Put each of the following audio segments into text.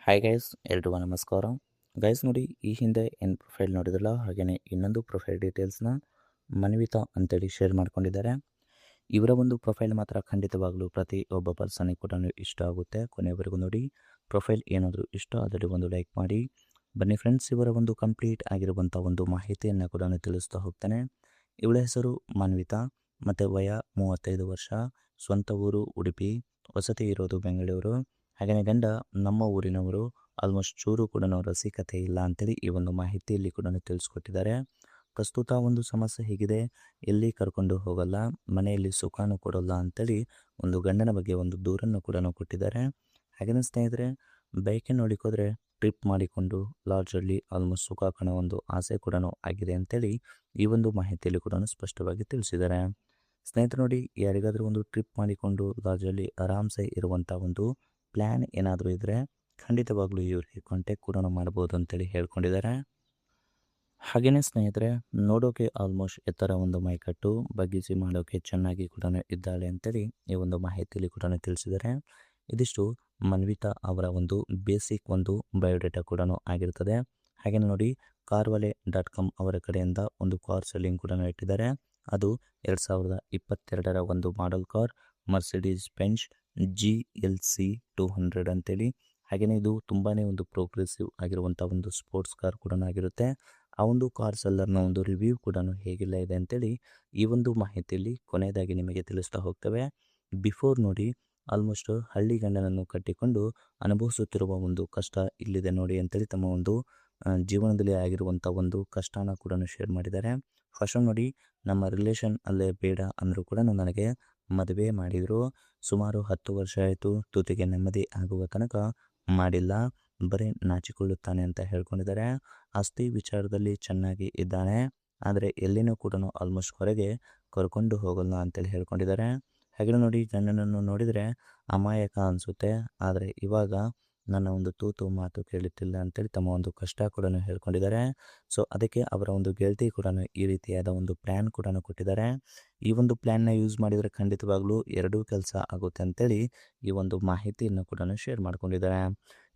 Hi guys, ಎಲ್ರಿಗೂ ನಮಸ್ಕಾರ. Guys ನೋಡಿ, ಈ ಹಿಂದೆ ಏನು ಪ್ರೊಫೈಲ್ ನೋಡಿದ್ರಲ್ಲ, ಹಾಗೆಯೇ ಇನ್ನೊಂದು ಪ್ರೊಫೈಲ್ ಡೀಟೇಲ್ಸ್ನ ಮನ್ವಿತಾ ಅಂತೇಳಿ ಶೇರ್ ಮಾಡ್ಕೊಂಡಿದ್ದಾರೆ. ಇವರ ಒಂದು ಪ್ರೊಫೈಲ್ ಮಾತ್ರ ಖಂಡಿತವಾಗ್ಲೂ ಪ್ರತಿ ಒಬ್ಬ ಪರ್ಸನಿಗೆ ಕೂಡ ಇಷ್ಟ ಆಗುತ್ತೆ. ಕೊನೆಯವರೆಗೂ ನೋಡಿ. ಪ್ರೊಫೈಲ್ ಏನಾದರೂ ಇಷ್ಟ ಅದರಲ್ಲಿ ಒಂದು ಲೈಕ್ ಮಾಡಿ. ಬನ್ನಿ ಫ್ರೆಂಡ್ಸ್, ಇವರ ಒಂದು ಕಂಪ್ಲೀಟ್ ಆಗಿರುವಂಥ ಒಂದು ಮಾಹಿತಿಯನ್ನು ಕೂಡ ತಿಳಿಸ್ತಾ ಹೋಗ್ತಾನೆ. ಇವಳ ಹೆಸರು ಮನ್ವಿತಾ ಮತ್ತು ವಯ 35 ವರ್ಷ, ಸ್ವಂತ ಊರು ಉಡುಪಿ, ವಸತಿ ಇರೋದು ಬೆಂಗಳೂರು. ಹಾಗೆಯೇ ಗಂಡ ನಮ್ಮ ಊರಿನವರು. ಆಲ್ಮೋಸ್ಟ್ ಚೂರು ಕೂಡ ರಸಿಕತೆ ಇಲ್ಲ ಅಂತೇಳಿ ಈ ಒಂದು ಮಾಹಿತಿಯಲ್ಲಿ ಕೂಡ ತಿಳಿಸ್ಕೊಟ್ಟಿದ್ದಾರೆ. ಪ್ರಸ್ತುತ ಒಂದು ಸಮಸ್ಯೆ ಹೀಗಿದೆ, ಎಲ್ಲಿ ಕರ್ಕೊಂಡು ಹೋಗಲ್ಲ, ಮನೆಯಲ್ಲಿ ಸುಖಾನು ಕೊಡಲ್ಲ ಅಂತೇಳಿ ಒಂದು ಗಂಡನ ಬಗ್ಗೆ ಒಂದು ದೂರನ್ನು ಕೂಡ ಕೊಟ್ಟಿದ್ದಾರೆ. ಹಾಗೆಯೇ ಸ್ನೇಹಿತರೆ, ಬೈಕನ್ನು ನೋಡಿಕೋದ್ರೆ ಟ್ರಿಪ್ ಮಾಡಿಕೊಂಡು ಲಾಡ್ಜಲ್ಲಿ ಆಲ್ಮೋಸ್ಟ್ ಸುಖ ಕಾಣೋ ಒಂದು ಆಸೆ ಕೂಡ ಆಗಿದೆ ಅಂತೇಳಿ ಈ ಒಂದು ಮಾಹಿತಿಯಲ್ಲಿ ಕೂಡ ಸ್ಪಷ್ಟವಾಗಿ ತಿಳಿಸಿದ್ದಾರೆ. ಸ್ನೇಹಿತರು ನೋಡಿ, ಯಾರಿಗಾದರೂ ಒಂದು ಟ್ರಿಪ್ ಮಾಡಿಕೊಂಡು ಲಾಡ್ಜಲ್ಲಿ ಆರಾಮ್ಸೆ ಇರುವಂಥ ಒಂದು ಪ್ಲ್ಯಾನ್ ಏನಾದರೂ ಇದ್ದರೆ ಖಂಡಿತವಾಗ್ಲೂ ಇವರಿಗೆ ಕಾಂಟ್ಯಾಕ್ಟ್ ಕೂಡ ಮಾಡ್ಬೋದು ಅಂತೇಳಿ ಹೇಳ್ಕೊಂಡಿದ್ದಾರೆ. ಹಾಗೆಯೇ ಸ್ನೇಹಿತರೆ, ನೋಡೋಕೆ ಆಲ್ಮೋಸ್ಟ್ ಎತ್ತರ ಒಂದು ಮೈಕಟ್ಟು, ಬಗ್ಗಿಸಿ ಮಾಡೋಕೆ ಚೆನ್ನಾಗಿ ಕೂಡ ಇದ್ದಾಳೆ ಅಂತೇಳಿ ಈ ಒಂದು ಮಾಹಿತಿಯಲ್ಲಿ ಕೂಡ ತಿಳಿಸಿದ್ದಾರೆ. ಇದಿಷ್ಟು ಮನ್ವಿತಾ ಅವರ ಒಂದು ಬೇಸಿಕ್ ಒಂದು ಬಯೋಡೇಟಾ ಕೂಡ ಆಗಿರ್ತದೆ. ಹಾಗೆಯೇ ನೋಡಿ, carvale.com ಅವರ ಕಡೆಯಿಂದ ಒಂದು ಕಾರ್ ಸೆಲ್ಲಿಂಗ್ ಕೂಡ ಇಟ್ಟಿದ್ದಾರೆ. ಅದು 2022ರ ಒಂದು model car, Mercedes Benz GLC 200 ಅಂತೇಳಿ. ಹಾಗೆಯೇ ಇದು ತುಂಬಾ ಒಂದು ಪ್ರೋಗ್ರೆಸಿವ್ ಆಗಿರುವಂಥ ಒಂದು ಸ್ಪೋರ್ಟ್ಸ್ ಕಾರ್ ಕೂಡ ಆಗಿರುತ್ತೆ. ಆ ಒಂದು ಕಾರ್ ಸೆಲ್ಲರ್ನ ಒಂದು ರಿವ್ಯೂ ಕೂಡ ಹೇಗಿಲ್ಲ ಇದೆ ಅಂತೇಳಿ ಈ ಒಂದು ಮಾಹಿತಿಯಲ್ಲಿ ಕೊನೆಯದಾಗಿ ನಿಮಗೆ ತಿಳಿಸ್ತಾ ಹೋಗ್ತೇವೆ. ಬಿಫೋರ್ ನೋಡಿ, ಆಲ್ಮೋಸ್ಟ್ ಹಳ್ಳಿ ಗಂಡನನ್ನು ಕಟ್ಟಿಕೊಂಡು ಅನುಭವಿಸುತ್ತಿರುವ ಒಂದು ಕಷ್ಟ ಇಲ್ಲಿದೆ ನೋಡಿ ಅಂತೇಳಿ ತಮ್ಮ ಒಂದು ಜೀವನದಲ್ಲಿ ಆಗಿರುವಂಥ ಒಂದು ಕಷ್ಟನ ಕೂಡ ಶೇರ್ ಮಾಡಿದ್ದಾರೆ. ಫಸ್ಟ್ ನೋಡಿ, ನಮ್ಮ ರಿಲೇಷನ್ ಅಲ್ಲೇ ಬೇಡ ಅಂದರೂ ಕೂಡ ನನಗೆ ಮದುವೆ ಮಾಡಿದರು. ಸುಮಾರು 10 ವರ್ಷ ಆಯಿತು, ತುತಿಗೆ ನೆಮ್ಮದಿ ಆಗುವ ತನಕ ಮಾಡಿಲ್ಲ, ಬರೀ ನಾಚಿಕೊಳ್ಳುತ್ತಾನೆ ಅಂತ ಹೇಳ್ಕೊಂಡಿದ್ದಾರೆ. ಆಸ್ತಿ ವಿಚಾರದಲ್ಲಿ ಚೆನ್ನಾಗಿ ಇದ್ದಾನೆ, ಆದರೆ ಎಲ್ಲಿನೂ ಕೂಡ ಆಲ್ಮೋಸ್ಟ್ ಹೊರಗೆ ಕರ್ಕೊಂಡು ಹೋಗಲ್ಲ ಅಂತೇಳಿ ಹೇಳ್ಕೊಂಡಿದ್ದಾರೆ. ಹಾಗೆ ನೋಡಿ, ಗಂಡನನ್ನು ನೋಡಿದರೆ ಅಮಾಯಕ ಅನಿಸುತ್ತೆ, ಆದರೆ ಇವಾಗ ನನ್ನ ಒಂದು ತೂತು ಮಾತು ಕೇಳುತ್ತಿಲ್ಲ ಅಂತೇಳಿ ತಮ್ಮ ಒಂದು ಕಷ್ಟ ಕೂಡ ಹೇಳ್ಕೊಂಡಿದ್ದಾರೆ. ಸೊ ಅದಕ್ಕೆ ಅವರ ಒಂದು ಗೆಳತಿ ಕೂಡ ಈ ರೀತಿಯಾದ ಒಂದು ಪ್ಲ್ಯಾನ್ ಕೂಡ ಕೊಟ್ಟಿದ್ದಾರೆ. ಈ ಒಂದು ಪ್ಲ್ಯಾನ್ನ ಯೂಸ್ ಮಾಡಿದರೆ ಖಂಡಿತವಾಗ್ಲೂ ಎರಡೂ ಕೆಲಸ ಆಗುತ್ತೆ ಅಂತೇಳಿ ಈ ಒಂದು ಮಾಹಿತಿಯನ್ನು ಕೂಡ ಶೇರ್ ಮಾಡ್ಕೊಂಡಿದ್ದಾರೆ.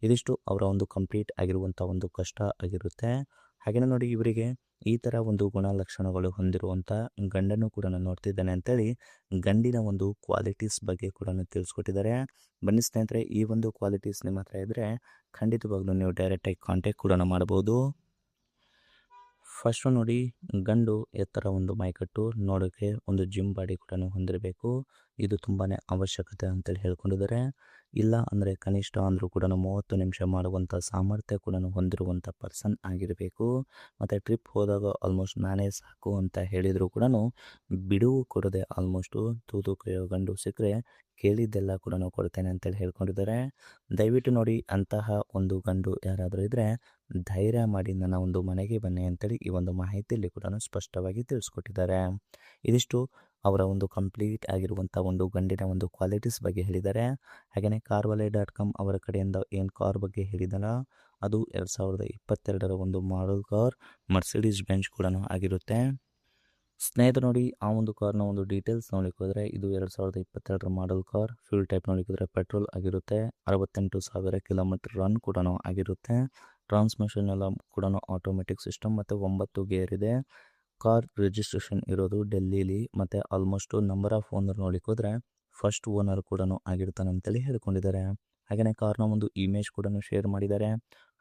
ಇದಿಷ್ಟು ಅವರ ಒಂದು ಕಂಪ್ಲೀಟ್ ಆಗಿರುವಂಥ ಒಂದು ಕಷ್ಟ ಆಗಿರುತ್ತೆ. ಹಾಗೆಯೇ ನೋಡಿ, ಇವರಿಗೆ ಈ ಥರ ಒಂದು ಗುಣಲಕ್ಷಣಗಳು ಹೊಂದಿರುವಂಥ ಗಂಡನೂ ಕೂಡ ನೋಡ್ತಿದ್ದಾನೆ ಅಂತೇಳಿ ಗಂಡಿನ ಒಂದು ಕ್ವಾಲಿಟೀಸ್ ಬಗ್ಗೆ ಕೂಡ ತಿಳಿಸ್ಕೊಟ್ಟಿದ್ದಾರೆ. ಬನ್ನಿ ಸ್ನೇಹಿತರೆ, ಈ ಒಂದು ಕ್ವಾಲಿಟೀಸ್ ನಿಮ್ಮ ಹತ್ರ ಇದ್ದರೆ ಖಂಡಿತವಾಗ್ಲೂ ನೀವು ಡೈರೆಕ್ಟಾಗಿ ಕಾಂಟ್ಯಾಕ್ಟ್ ಕೂಡ ಮಾಡ್ಬೋದು. ಫಸ್ಟು ನೋಡಿ, ಗಂಡು ಎತ್ತರ ಒಂದು ಮೈಕಟ್ಟು, ನೋಡೋಕ್ಕೆ ಒಂದು ಜಿಮ್ ಬಾಡಿ ಕೂಡ ಹೊಂದಿರಬೇಕು. ಇದು ತುಂಬಾ ಅವಶ್ಯಕತೆ ಅಂತೇಳಿ ಹೇಳ್ಕೊಂಡಿದ್ದಾರೆ. ಇಲ್ಲ ಅಂದರೆ ಕನಿಷ್ಠ ಅಂದರೂ ಕೂಡ 30 ನಿಮಿಷ ಮಾಡುವಂಥ ಸಾಮರ್ಥ್ಯ ಕೂಡ ಹೊಂದಿರುವಂಥ ಪರ್ಸನ್ ಆಗಿರಬೇಕು. ಮತ್ತು ಟ್ರಿಪ್ ಹೋದಾಗ ಆಲ್ಮೋಸ್ಟ್ ನಾನೇ ಸಾಕು ಅಂತ ಹೇಳಿದರೂ ಕೂಡ ಬಿಡುವು ಕೊಡದೆ ಆಲ್ಮೋಸ್ಟು ತೂತು ಕೈಯೋ ಗಂಡು ಸಿಕ್ಕರೆ ಕೇಳಿದ್ದೆಲ್ಲ ಕೂಡ ಕೊಡ್ತೇನೆ ಅಂತೇಳಿ ಹೇಳ್ಕೊಂಡಿದ್ದಾರೆ. ದಯವಿಟ್ಟು ನೋಡಿ, ಅಂತಹ ಒಂದು ಗಂಡು ಯಾರಾದರೂ ಇದ್ದರೆ ಧೈರ್ಯ ಮಾಡಿ ನನ್ನ ಒಂದು ಮನೆಗೆ ಬನ್ನಿ ಅಂತೇಳಿ ಈ ಒಂದು ಮಾಹಿತಿಯಲ್ಲಿ ಕೂಡ ಸ್ಪಷ್ಟವಾಗಿ ತಿಳಿಸ್ಕೊಟ್ಟಿದ್ದಾರೆ. ಇದಿಷ್ಟು ಅವರ ಒಂದು ಕಂಪ್ಲೀಟ್ ಆಗಿರುವಂಥ ಒಂದು ಗಂಡಿನ ಒಂದು ಕ್ವಾಲಿಟೀಸ್ ಬಗ್ಗೆ ಹೇಳಿದ್ದಾರೆ. ಹಾಗೆಯೇ carvale.com ಅವರ ಕಡೆಯಿಂದ ಏನು ಕಾರ್ ಬಗ್ಗೆ ಹೇಳಿದಾರ, ಅದು 2022ರ ಒಂದು ಮಾಡೆಲ್ ಕಾರ್, ಮರ್ಸಿಡೀಸ್ ಬೆಂಜ್ ಕೂಡ ಆಗಿರುತ್ತೆ. ಸ್ನೇಹಿತರು ನೋಡಿ, ಆ ಒಂದು ಕಾರ್ನ ಒಂದು ಡೀಟೇಲ್ಸ್ ನೋಡಿಕೋದ್ರೆ ಇದು 2022ರ ಮಾಡೆಲ್ ಕಾರ್. ಫ್ಯೂಲ್ ಟೈಪ್ ನೋಡಿಕೋದ್ರೆ ಪೆಟ್ರೋಲ್ ಆಗಿರುತ್ತೆ. 68,000 ಕಿಲೋಮೀಟರ್ ರನ್ ಕೂಡ ಆಗಿರುತ್ತೆ. ಟ್ರಾನ್ಸ್ಮಿಷನ್ ಎಲ್ಲ ಕೂಡ ಆಟೋಮೆಟಿಕ್ ಸಿಸ್ಟಮ್ ಮತ್ತು 9 ಗೇರ್ ಇದೆ. ಕಾರ್ ರಿಜಿಸ್ಟ್ರೇಷನ್ ಇರೋದು ಡೆಲ್ಲಿಲಿ. ಮತ್ತು ಆಲ್ಮೋಸ್ಟು ನಂಬರ್ ಆಫ್ ಓನರ್ ನೋಡಿಕೋದ್ರೆ ಫಸ್ಟ್ ಓನರ್ ಕೂಡ ಆಗಿರ್ತಾನೆ ಅಂತೇಳಿ ಹೇಳ್ಕೊಂಡಿದ್ದಾರೆ. ಹಾಗೆಯೇ ಕಾರ್ನ ಒಂದು ಇಮೇಜ್ ಕೂಡ ಶೇರ್ ಮಾಡಿದ್ದಾರೆ.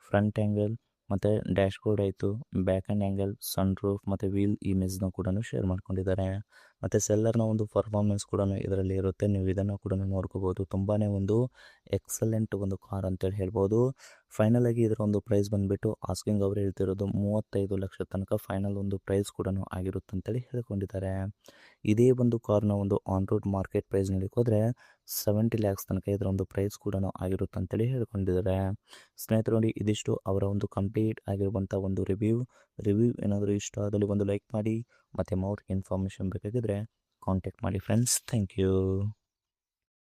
ಫ್ರಂಟ್ ಆ್ಯಂಗಲ್ ಮತ್ತು ಡ್ಯಾಶ್ ಬೋರ್ಡ್ ಆಯಿತು, back and angle, sunroof ಮತ್ತು ವೀಲ್ ಇಮೇಜ್ನ ಕೂಡ ಶೇರ್ ಮಾಡ್ಕೊಂಡಿದ್ದಾರೆ. ಮತ್ತು ಸೆಲ್ಲರ್ನ ಒಂದು ಪರ್ಫಾರ್ಮೆನ್ಸ್ ಕೂಡ ಇದರಲ್ಲಿ ಇರುತ್ತೆ. ನೀವು ಇದನ್ನು ಕೂಡ ನೋಡ್ಕೋಬೋದು. ತುಂಬಾ ಒಂದು ಎಕ್ಸಲೆಂಟ್ ಒಂದು ಕಾರ್ ಅಂತೇಳಿ ಹೇಳ್ಬೋದು. ಫೈನಲ್ ಆಗಿ ಇದರ ಒಂದು ಪ್ರೈಸ್ ಬಂದುಬಿಟ್ಟು ಆಸ್ಕಿಂಗ್ ಅವರು ಹೇಳ್ತಿರೋದು 35 ಲಕ್ಷ ತನಕ ಫೈನಲ್ ಒಂದು ಪ್ರೈಸ್ ಕೂಡ ಆಗಿರುತ್ತೆ ಅಂತೇಳಿ ಹೇಳ್ಕೊಂಡಿದ್ದಾರೆ. ಇದೇ ಒಂದು ಕಾರ್ನ ಒಂದು ಆನ್ ರೋಡ್ ಮಾರ್ಕೆಟ್ ಪ್ರೈಸ್ ಹೋದರೆ 70 ಲ್ಯಾಕ್ಸ್ ತನಕ ಇದರ ಒಂದು ಪ್ರೈಸ್ ಕೂಡ ಆಗಿರುತ್ತೆ ಅಂತೇಳಿ ಹೇಳ್ಕೊಂಡಿದ್ದಾರೆ. ಸ್ನೇಹಿತರು ನೋಡಿ, ಇದಿಷ್ಟು ಅವರ ಒಂದು ಕಂಪ್ಲೀಟ್ ಆಗಿರುವಂಥ ಒಂದು ರಿವ್ಯೂ ಏನಾದರೂ ಇಷ್ಟ ಆದಲ್ಲಿ ಒಂದು ಲೈಕ್ ಮಾಡಿ. ಮತ್ತು ಮೋರ್ ಇನ್ಫಾರ್ಮೇಷನ್ ಬೇಕಾಗಿದ್ದರೆ ಕಾಂಟ್ಯಾಕ್ಟ್ ಮಾಡಿ ಫ್ರೆಂಡ್ಸ್. Thank you.